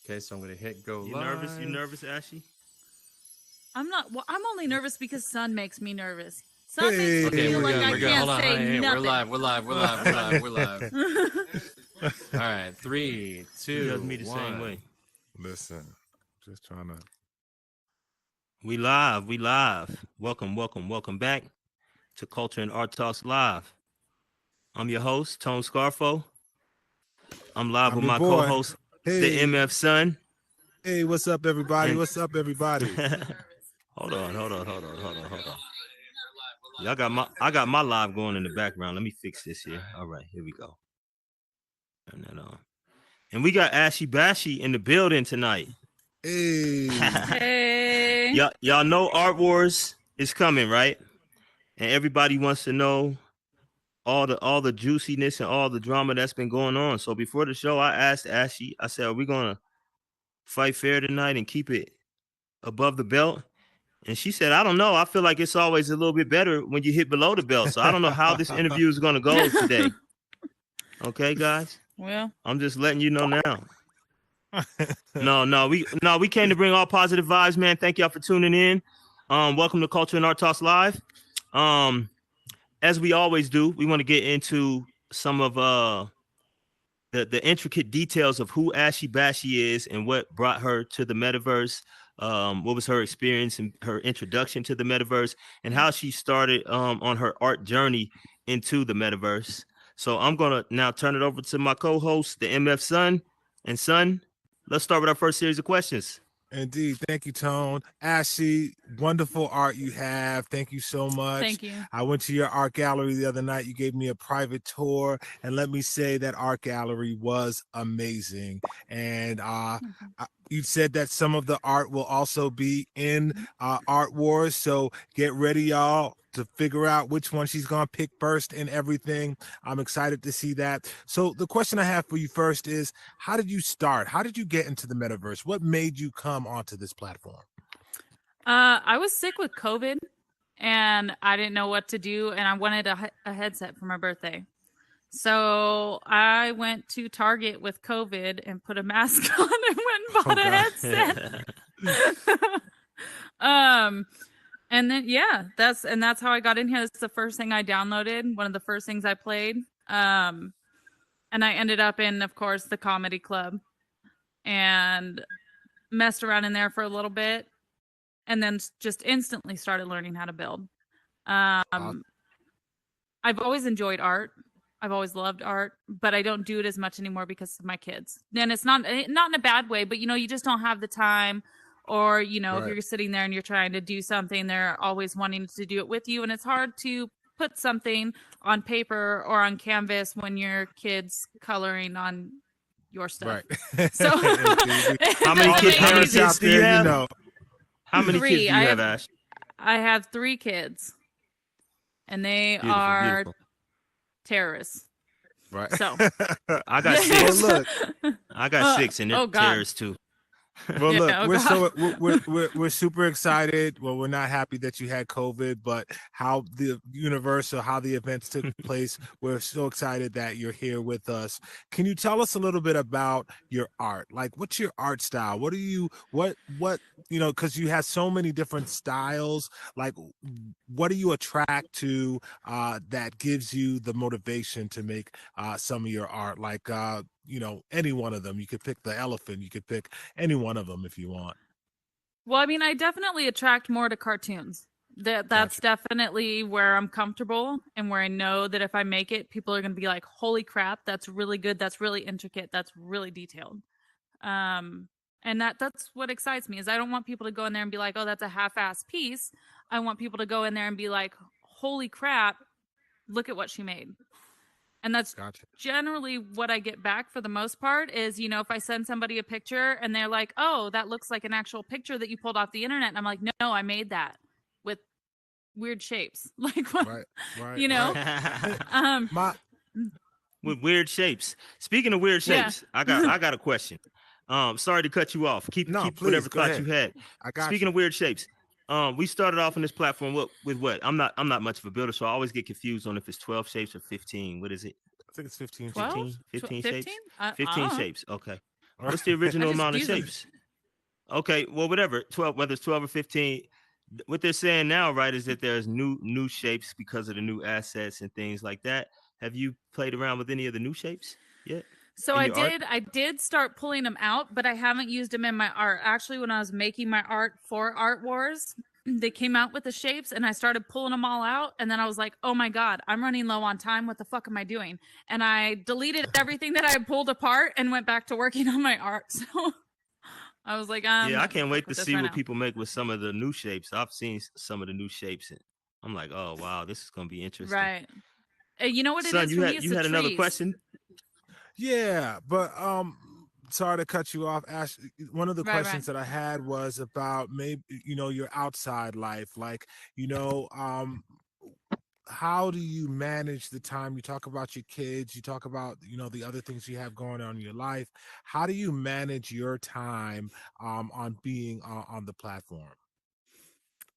Okay, so I'm gonna hit go You live. nervous? You nervous, Ashley? I'm not. Well, I'm only nervous because Sun makes me nervous. Sun makes me Okay, feel we're Hey. like good. I We're good. Hold can't on, say honey. Hey, we're nothing. live. We're live. We're live. We're live. We're live. All right, three, He does two, me the same way. one. Listen, just trying to. We live. We live. Welcome, welcome, welcome back to Culture and Art Talks Live. I'm your host, Tone Scarfo. I'm live I'm with your my boy. co-host, the Hey, MF Son. hey, what's up, everybody? And What's up, everybody? hold on. I got my live going in the background. Let me fix this here. All right, here we go. Turn that on. And we got Ashy Bashy in the building tonight. Hey, Hey. Y'all know Art Wars is coming, right? And everybody wants to know all the juiciness and all the drama that's been going on. So before the show, I asked Ashy, I said, are we gonna fight fair tonight and keep it above the belt? And she said, I don't know. I feel like it's always a little bit better when you hit below the belt. So I don't know how this interview is gonna go today. Okay, guys? Well, I'm just letting you know now. No, we came to bring all positive vibes, man. Thank y'all for tuning in. Welcome to Culture and Art Talks Live. As we always do, we want to get into some of the intricate details of who Ashy Bashy is and what brought her to the metaverse. What was her experience and her introduction to the metaverse, and how she started on her art journey into the metaverse. So I'm gonna now turn it over to my co-host, the MF Son. And Son, let's start with our first series of questions. indeed. Thank you, Tone. Ashley, wonderful art you have. Thank you so much. thank you. I went to your art gallery the other night. You gave me a private tour, and let me say that art gallery was amazing. And you said that some of the art will also be in Art Wars. So get ready, y'all, to figure out which one she's going to pick first and everything. I'm excited to see that. So the question I have for you first is, how did you start? How did you get into the metaverse? What made you come onto this platform? I was sick with COVID, and I didn't know what to do, and I wanted a headset for my birthday. So I went to Target with COVID and put a mask on and went and bought a headset. And then that's how I got in here. That's the first thing I downloaded, one of the first things I played. And I ended up in, of course, the comedy club and messed around in there for a little bit, and then just instantly started learning how to build. I've always enjoyed art. I've always loved art, but I don't do it as much anymore because of my kids. And it's not in a bad way, but you just don't have the time, or if you're sitting there and you're trying to do something, they're always wanting to do it with you, and it's hard to put something on paper or on canvas when your kids coloring on your stuff. Right. So How many kids do you have? How many Three. kids do you have, Ash? I have 3 kids, and they are terrorists. Right. So I got 6. Well, look, I got 6, and they're terrorists too. Well, Yeah, look, we're super excited. Well, we're not happy that you had COVID, but how the universe or how the events took place, we're so excited that you're here with us. Can you tell us a little bit about your art? Like, what's your art style? What because you have so many different styles. Like, what do you attract to that gives you the motivation to make some of your art? Like, any one of them. You could pick the elephant. You could pick any one of them if you want. Well, I mean, I definitely attract more to cartoons. That's definitely where I'm comfortable, and where I know that if I make it, people are going to be like, "Holy crap, that's really good. That's really intricate. That's really detailed." And that's what excites me, is I don't want people to go in there and be like, "Oh, that's a half-ass piece." I want people to go in there and be like, "Holy crap, look at what she made." And that's generally what I get back for the most part is, if I send somebody a picture and they're like, "Oh, that looks like an actual picture that you pulled off the internet." And I'm like, no, I made that with weird shapes. Like, what? Right. With weird shapes. Speaking of weird shapes, I got a question. Sorry to cut you off. Keep whatever thought you had. Speaking of weird shapes, we started off on this platform with what? I'm not much of a builder, so I always get confused on if it's 12 shapes or 15. What is it? I think it's 15. 15 shapes. 15 shapes. Okay. What's the original just amount of use 'em. shapes? Okay, well, whatever, 12, whether it's 12 or 15. What they're saying now, right, is that there's new shapes because of the new assets and things like that. Have you played around with any of the new shapes yet So in I your art? did start pulling them out, but I haven't used them in my art. Actually, when I was making my art for Art Wars, they came out with the shapes and I started pulling them all out. And then I was like, oh my God, I'm running low on time. What the fuck am I doing? And I deleted everything that I pulled apart and went back to working on my art. So I was like, I'm Yeah, I not gonna can't fuck wait to with this see right what now. people make with some of the new shapes. I've seen some of the new shapes, and I'm like, oh wow, this is gonna be interesting. Right. You know what it Son, is you for me? had It's you the had another trees. question? Yeah, but sorry to cut you off, Ash. One of the Right, questions right. that I had was about maybe your outside life, like how do you manage the time? You talk about your kids, you talk about the other things you have going on in your life. How do you manage your time on being on the platform?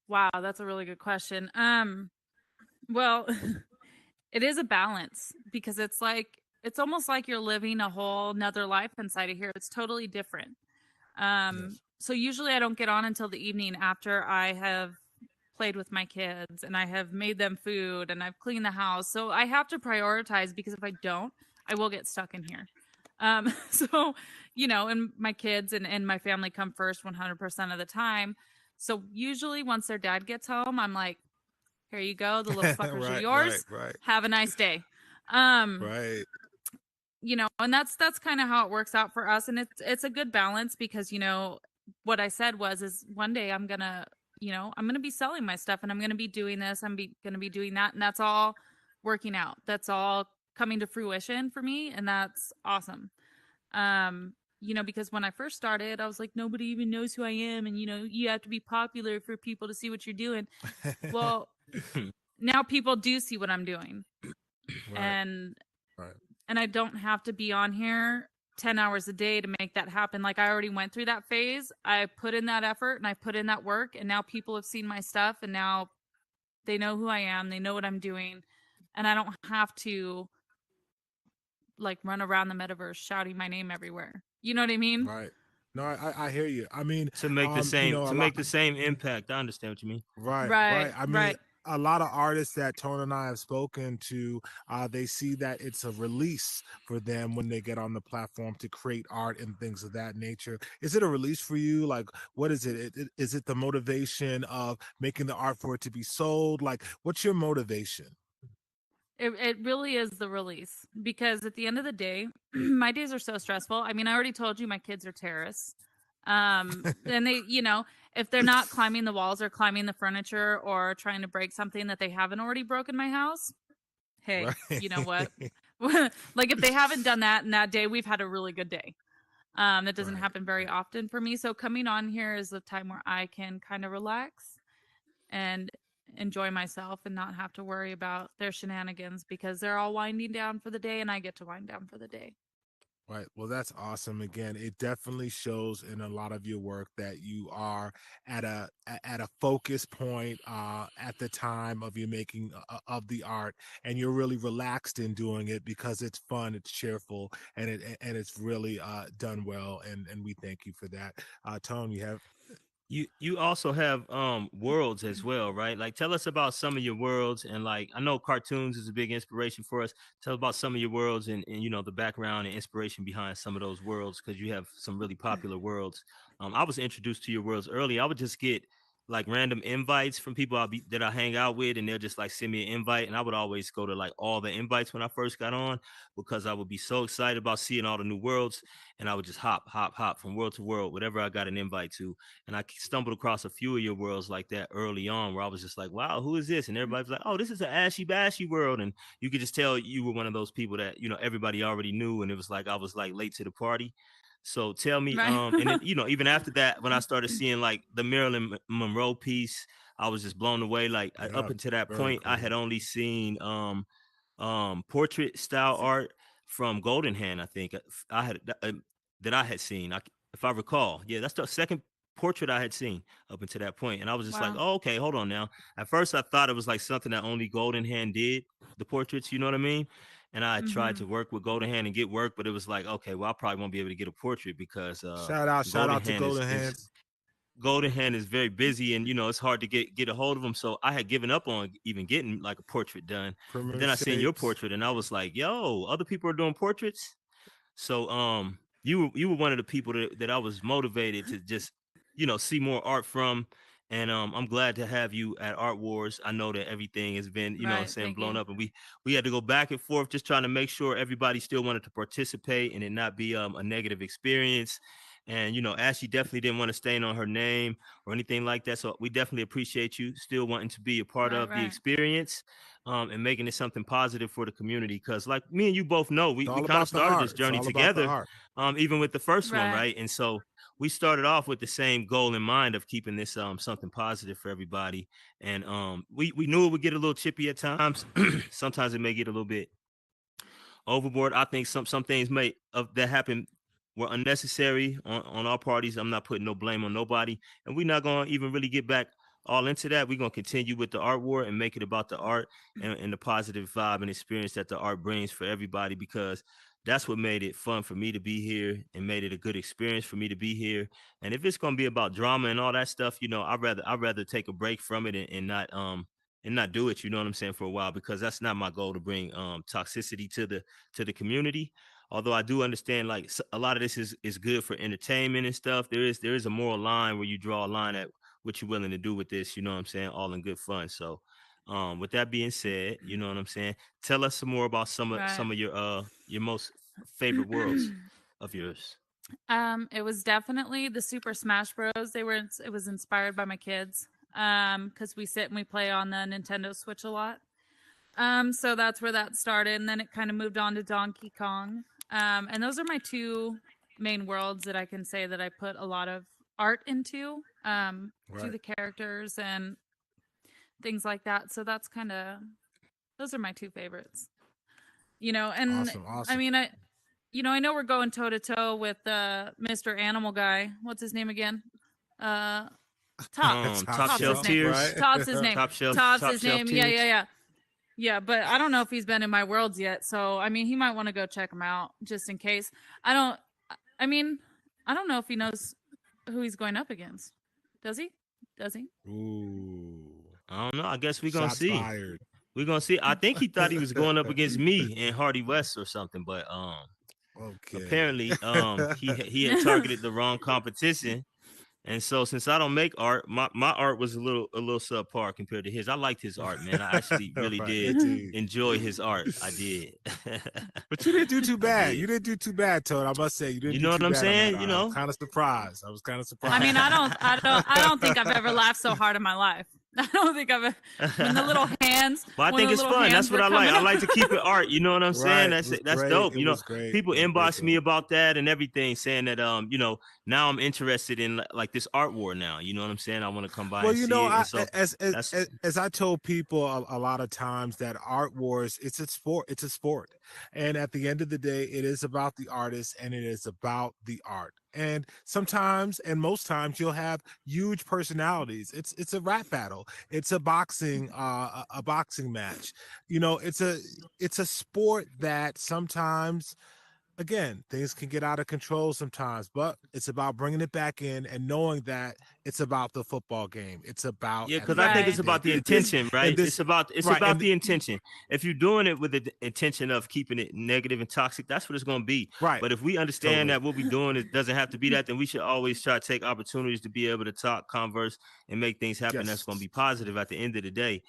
Wow, that's a really good question. Well, it is a balance because it's almost like you're living a whole nother life inside of here. It's totally different. Yes. So usually I don't get on until the evening after I have played with my kids and I have made them food and I've cleaned the house. So I have to prioritize because if I don't, I will get stuck in here. So, and my kids and my family come first 100% of the time. So usually once their dad gets home, I'm like, here you go. The little fuckers are Right, yours. right, Have a nice day. Um, right. and that's kind of how it works out for us. And it's a good balance because, what I said is one day I'm gonna, I'm gonna be selling my stuff and I'm gonna be doing this, gonna be doing that, and that's all working out. That's all coming to fruition for me, and that's awesome. Because when I first started, I was like, nobody even knows who I am, and you have to be popular for people to see what you're doing. Well, now people do see what I'm doing. Right, And right. and I don't have to be on here 10 hours a day to make that happen. Like I already went through that phase. I put in that effort and I put in that work, and now people have seen my stuff and now they know who I am, they know what I'm doing, and I don't have to like run around the metaverse shouting my name everywhere. You know what I mean? Right. No, I hear you. I mean, To make the a lot. same impact. I understand what you mean. Right, Right, right. I mean, right. a lot of artists that Tone and I have spoken to, they see that it's a release for them when they get on the platform to create art and things of that nature. Is it a release for you? Like, what is it? Is it the motivation of making the art for it to be sold? Like, what's your motivation? It really is the release because at the end of the day, my days are so stressful. I mean, I already told you my kids are terrorists. And they, if they're not climbing the walls or climbing the furniture or trying to break something that they haven't already broken my house, hey, Right. you know what? Like if they haven't done that in that day, we've had a really good day. That doesn't Right. happen very often for me. So coming on here is the time where I can kind of relax and enjoy myself and not have to worry about their shenanigans because they're all winding down for the day and I get to wind down for the day. Right. Well, that's awesome. Again, it definitely shows in a lot of your work that you are at a focus point at the time of you making of the art, and you're really relaxed in doing it because it's fun, it's cheerful, and it's really done well. And we thank you for that. Tone, you have. You also have worlds as well, right? Like tell us about some of your worlds, and like I know cartoons is a big inspiration for us. Tell about some of your worlds and the background and inspiration behind some of those worlds, because you have some really popular worlds. I was introduced to your worlds early. I would just get like random invites from people that I hang out with, and they'll just like send me an invite, and I would always go to like all the invites when I first got on because I would be so excited about seeing all the new worlds, and I would just hop from world to world, whatever I got an invite to. And I stumbled across a few of your worlds like that early on, where I was just like, wow, who is this? And everybody's like, oh, this is an Ashy Bashy world. And you could just tell you were one of those people that, everybody already knew. And it was like, I was like late to the party. So tell me, Right. and then, even after that, when I started seeing like the Marilyn Monroe piece, I was just blown away. Like up Yeah, until that very point, I cool. had only seen portrait style art from Golden Hand. I think I had that I had seen. If I recall, yeah, that's the second portrait I had seen up until that point, and I was just like, Wow. oh, okay, hold on now. At first, I thought it was like something that only Golden Hand did, the portraits, you know what I mean? and I tried to work with Golden Hand and get work, but it was like, okay, well, I probably won't be able to get a portrait because Shout out to Golden Hands. Golden Hand is very busy, and it's hard to get a hold of him. So I had given up on even getting like a portrait done. But then I seen your portrait, and I was like, yo, other people are doing portraits. So you were one of the people that I was motivated to just see more art from. And I'm glad to have you at Art Wars. I know that everything has been, blown up, and we had to go back and forth just trying to make sure everybody still wanted to participate and it not be a negative experience. And Ashley definitely didn't want to stain on her name or anything like that. So we definitely appreciate you still wanting to be a part of the experience, and making it something positive for the community. Because like me and you both know, we kind of started this journey together, even with the first one, right? And so we started off with the same goal in mind of keeping this something positive for everybody. And we knew it would get a little chippy at times. Sometimes it may get a little bit overboard. I think some things that happen were unnecessary on our parties. I'm not putting no blame on nobody, and we're not going to even really get back all into that. We're going to continue with the art war and make it about the art and the positive vibe and experience that the art brings for everybody, because that's what made it fun for me to be here and made it a good experience for me to be here. And if it's going to be about drama and all that stuff, I'd rather take a break from it and not do it, you know what I'm saying, for a while, because that's not my goal to bring toxicity to the community. Although I do understand, like, a lot of this is good for entertainment and stuff. There is a moral line where you draw a line at what you're willing to do with this, you know what I'm saying, all in good fun. So with that being said, you know what I'm saying, tell us some more about some of your most favorite worlds of yours. It was definitely the Super Smash Bros. It was inspired by my kids, because we sit and we play on the Nintendo Switch a lot. So that's where that started, and then it kind of moved on to Donkey Kong. And those are my two main worlds that I can say that I put a lot of art into, to the characters and things like that. So that's those are my two favorites. And awesome. I mean, I know we're going toe to toe with Mr. Animal Guy. What's his name again? Top Shelf Tears. Right? Top's his name. Top's his name. Yeah. Yeah, but I don't know if he's been in my worlds yet. So, I mean, he might want to go check him out just in case. I don't know if he knows who he's going up against. Does he? Ooh. I don't know. I guess we're going to see. Fired. We're going to see. I think he thought he was going up against me and Hardy West or something, but apparently he had targeted the wrong competition. And so since I don't make art, my art was a little subpar compared to his. I liked his art, man. I actually really did enjoy his art. I did. But you didn't do too bad. You didn't do too bad, Toad. I must say, you didn't. You know what I'm saying? I was kind of surprised. I was kind of surprised. I mean, I don't think I've ever laughed so hard in my life. I don't think I've when the little hands. But I think it's fun. That's what I like. I like to keep it art. You know what I'm saying? That's great. dope. People inbox inbox me about that and everything, saying that now I'm interested in like this art war now. You know what I'm saying? I want to come by. Well, and see it. As I told people a lot of times, that art wars, it's a sport. It's a sport, and at the end of the day, it is about the artist and it is about the art. And sometimes, and most times, you'll have huge personalities. It's a rap battle. It's a boxing match. It's a sport that sometimes, again, things can get out of control sometimes, but it's about bringing it back in and knowing that it's about the football game. It's about because I think it's about the intention, right? It's about the intention. If you're doing it with the intention of keeping it negative and toxic, that's what it's going to be. Right. But if we understand that what we're doing it doesn't have to be that, then we should always try to take opportunities to be able to talk, converse, and make things happen. That's going to be positive at the end of the day.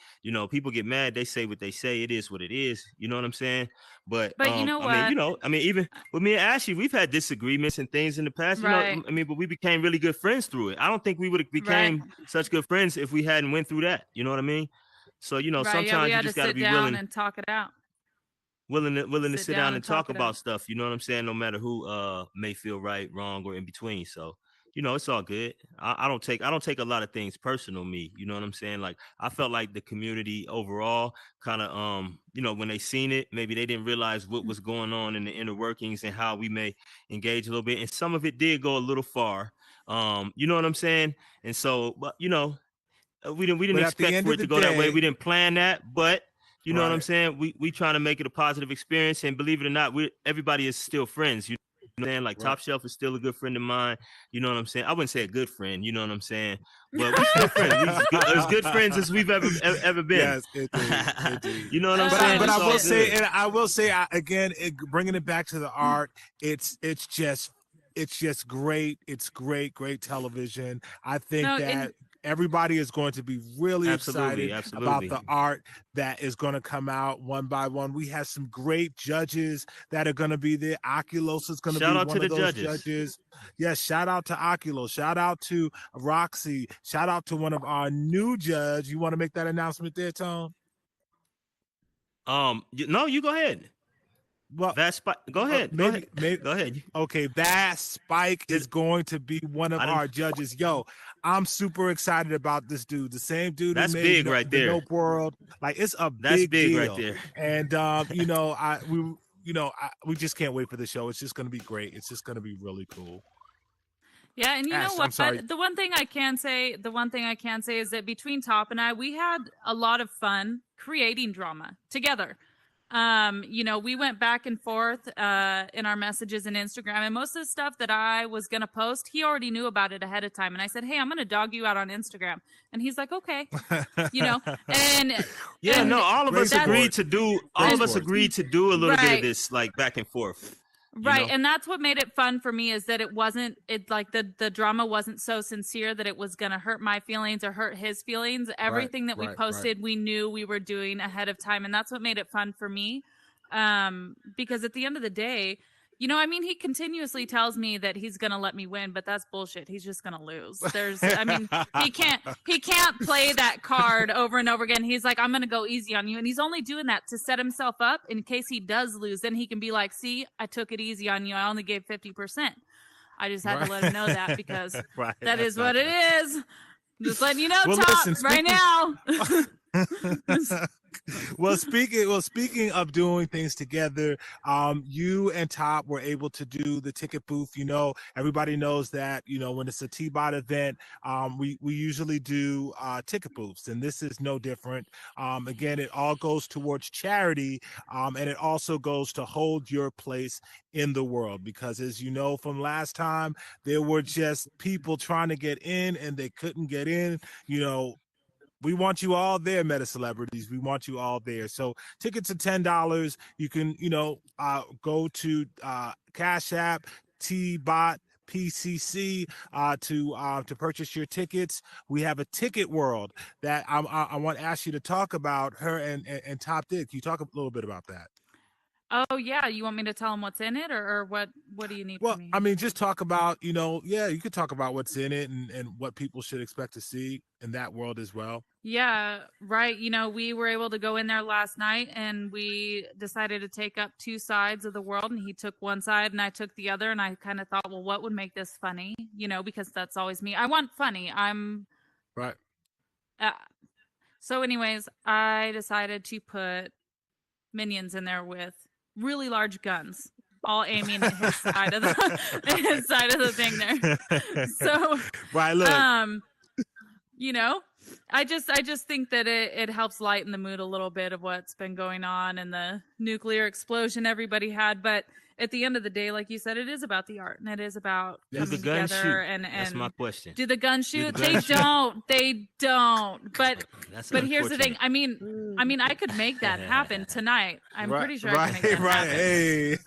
People get mad. They say what they say. It is what it is. You know what I'm saying? But you know what? I mean, even with me and Ashley, we've had disagreements and things in the past. Right. But we became really good friends through it. I don't think we would have became such good friends if we hadn't went through that. You know what I mean? So sometimes you just got to be willing and talk it out. Willing to sit down and talk about stuff. You know what I'm saying? No matter who may feel right, wrong, or in between. So it's all good. I don't take a lot of things personal, me. You know what I'm saying? Like, I felt like the community overall kind of when they seen it, maybe they didn't realize what was going on in the inner workings and how we may engage a little bit. And some of it did go a little far. You know what I'm saying? And so, but we didn't expect for it to go that way. We didn't plan that, but You know what I'm Right. saying? We trying to make it a positive experience, and believe it or not, everybody is still friends. You know what I'm saying? Like Right. Top Shelf is still a good friend of mine. You know what I'm saying? I wouldn't say a good friend. You know what I'm saying? But we still friends. We as good friends as we've ever been. Yes, indeed. You know what I'm But saying? But It's I all will say, good. and I will say again, bringing it back to the art, it's just great. It's great television. I think No, that everybody is going to be really Absolutely, excited about absolutely. the art that is going to come out one by one. We have some great judges that are going to be there. Oculos is going to Shout be out one to the of those judges. judges. Yes, shout out to Oculos. Shout out to Roxy. Shout out to one of our new judges. You want to make that announcement there, Tone? No, you go ahead. Well, Go ahead. maybe. Go ahead. Okay, that Spike is going to be one of our judges. Yo, I'm super excited about this dude. The same dude who That's made big right the there. Nope World. Like, it's a That's big big deal. right there. And we just can't wait for the show. It's just going to be great. It's just going to be really cool. yeah, and you Ash, know what? I'm sorry. The one thing I can say is that between Top and I, we had a lot of fun creating drama together. We went back and forth in our messages and Instagram, and most of the stuff that I was gonna post, he already knew about it ahead of time. And I said, "Hey, I'm gonna dog you out on Instagram," and he's like, "Okay," and yeah, and no, all of us agreed to do a little bit of this, like, back and forth. Right, and that's what made it fun for me, is that it like the drama wasn't so sincere that it was gonna hurt my feelings or hurt his feelings. Everything that we posted, we knew we were doing ahead of time, and that's what made it fun for me. Because at the end of the day, he continuously tells me that he's gonna let me win, but that's bullshit. He's just gonna lose. He can't play that card over and over again. He's like, I'm gonna go easy on you, and he's only doing that to set himself up in case he does lose. Then he can be like, see, I took it easy on you. I only gave 50%. I just had to let him know that, because that is what it is. Just letting you know, Top, right now. Well, speaking of doing things together, you and Top were able to do the ticket booth. Everybody knows that, when it's a T-Bot event, we usually do ticket booths, and this is no different. Again, it all goes towards charity, and it also goes to hold your place in the world, because as you know from last time, there were just people trying to get in and they couldn't get in. We want you all there, meta celebrities. We want you all there. So tickets are $10. You can, go to Cash App, T-Bot, PCC to purchase your tickets. We have a ticket world that I want to ask you to talk about. Her and Top Dick. Can you talk a little bit about that? Oh yeah, you want me to tell him what's in it, or what? What do you need from me? I mean, just talk about, you could talk about what's in it and what people should expect to see in that world as well. Yeah, right. We were able to go in there last night, and we decided to take up two sides of the world, and he took one side and I took the other, and I kind of thought, well, what would make this funny? Because that's always me. I want funny. I'm right. So anyways, I decided to put minions in there with really large guns, all aiming at his side of the thing there. So right, look. I just think that it helps lighten the mood a little bit of what's been going on and the nuclear explosion everybody had. But at the end of the day, like you said, it is about the art, and it is about coming together. And that's my question. Do the guns shoot? They don't. But here's the thing. I mean, I could make that happen tonight. I'm pretty sure I can make that happen. Hey.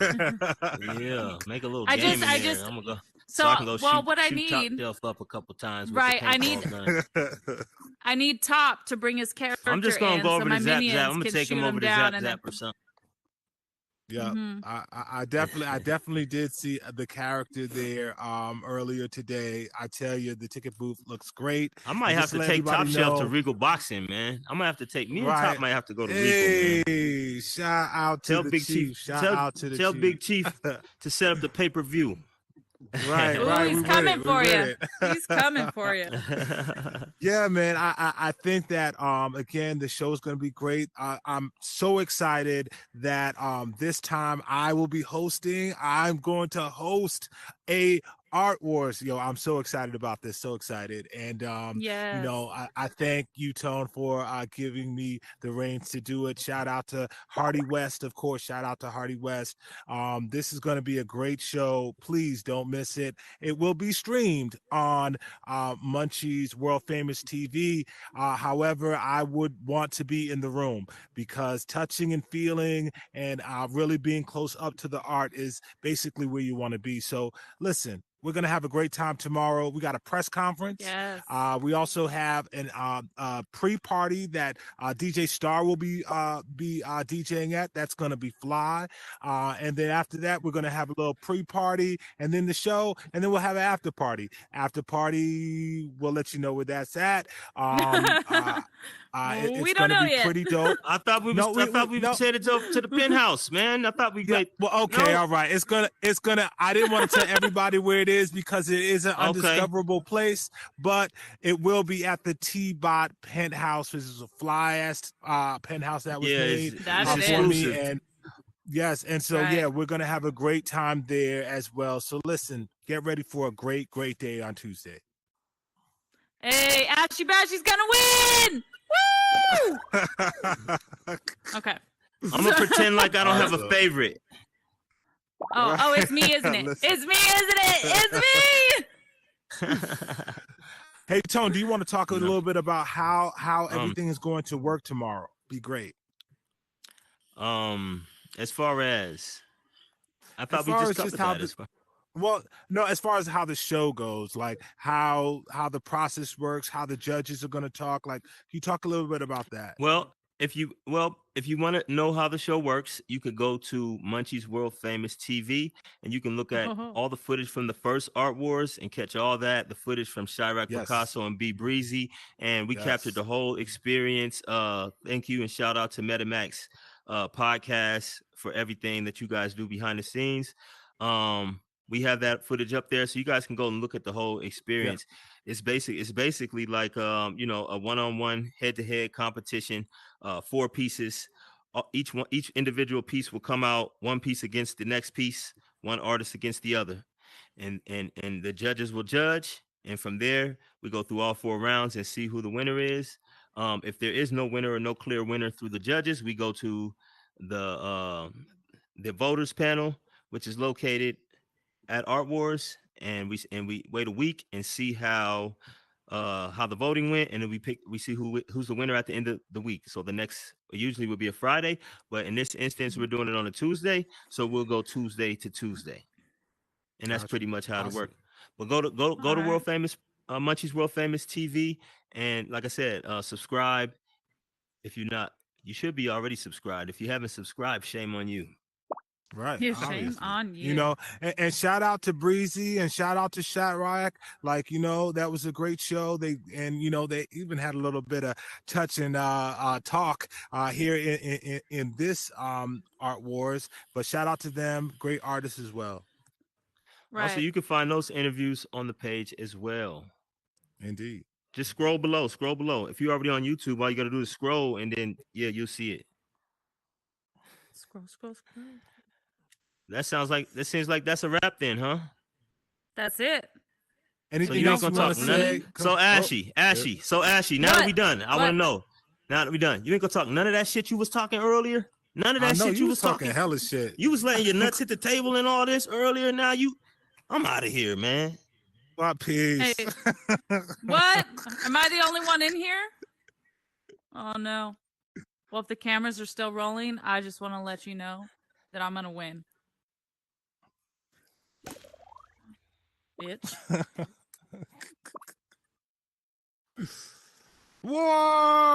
Yeah, make a little game in there. I'm gonna go. So I can go shoot Top Shelf up a couple times. Right, I need Top to bring his character. I'm just gonna go over to Zap. I'm gonna take him over to Zap or something. Yeah, I definitely did see the character there earlier today. I tell you, the ticket booth looks great. I might have to take Top Shelf to Regal Boxing, man. I might have to take me and Top might have to go to Regal, man. Shout out to Big Chief. Tell Big Chief to set up the pay-per-view. Right, right. He's coming for you. He's coming for you. Yeah, man. I think that again, the show is going to be great. I'm so excited that this time I will be hosting. I'm going to host a Art Wars, yo, I'm so excited about this, so excited. And Yes. you know, I thank you, Tone, for giving me the reins to do it. Shout out to Hardy West, of course. Shout out to Hardy West. This is going to be a great show. Please don't miss it. It will be streamed on Munchie's World Famous TV. However, I would want to be in the room because touching and feeling and really being close up to the art is basically where you want to be. So listen, we're going to have a great time tomorrow. We got a press conference. Yes. We also have an pre-party that DJ Star will be DJing at. That's going to be fly. And then after that, we're going to have a little pre-party and then the show, and then we'll have an after party. After party, we'll let you know where that's at. It's We don't going to know be yet. pretty dope. I thought we was headed to the penthouse, man. I thought we Yeah, well, okay, no. all right. It's gonna. I didn't want to tell everybody where it is because it is an undiscoverable place, but it will be at the T-Bot penthouse, which is a fly-ass penthouse that was made That for it is. me. Exclusive. And yes, and so Right. yeah, we're gonna have a great time there as well. So listen, get ready for a great day on Tuesday. Hey, Ashy Bashy's gonna win! Woo! Okay. I'm gonna pretend like I don't have a favorite. Oh, it's me, isn't it? Listen. It's me, isn't it? It's me! Hey, Tone, do you want to talk a No. little bit about how everything is going to work tomorrow? Be great. As far as I thought we far just as covered just how that. the- as far- Well, no, as far as how the show goes, like how the process works, how the judges are going to talk, like can you talk a little bit about that? Well, if you want to know how the show works, you could go to Munchie's World Famous TV and you can look at all the footage from the first Art Wars and catch all that, the footage from Chirac Yes. Picasso and B Breezy, and we Yes. captured the whole experience. Thank you and shout out to MetaMax podcast for everything that you guys do behind the scenes. We have that footage up there so you guys can go and look at the whole experience. It's basically like a one-on-one head-to-head competition, 4 pieces. Each individual piece will come out one piece against the next piece, one artist against the other. And the judges will judge, and from there we go through all 4 rounds and see who the winner is. If there is no winner or no clear winner through the judges, we go to the voters panel, which is located at Art Wars, and we wait a week and see how the voting went, and then we see who's the winner at the end of the week. So the next usually would be a Friday, but in this instance we're doing it on a Tuesday, so we'll go Tuesday to Tuesday, and that's Gotcha. pretty much how Awesome. it works. But go to All right. World Famous Munchie's World Famous TV, and like I said, subscribe. If you're not, you should be already subscribed. If you haven't subscribed, shame on you. Right. Shame obviously. on you. You know, and shout out to Breezy and shout out to Shadrach. Like, you know, that was a great show. They even had a little bit of touch and talk here in this Art Wars. But shout out to them, great artists as well. Right. Also, you can find those interviews on the page as well. Indeed. Just scroll below. If you're already on YouTube, all you got to do is scroll, and then you'll see it. Scroll. That seems like that's a wrap then, huh? That's it. So Anything you ain't else gonna you want talk to none. say? So Ashy. Now that What? we done, I What? want to know. Now that we done, you ain't gonna talk none of that shit you was talking earlier. None of I that know shit you was talking hella shit. You was letting your nuts hit the table and all this earlier. Now I'm out of here, man. My peace. Hey. What? Am I the only one in here? Oh no. Well, if the cameras are still rolling, I just want to let you know that I'm gonna win. Bitch. Whoa!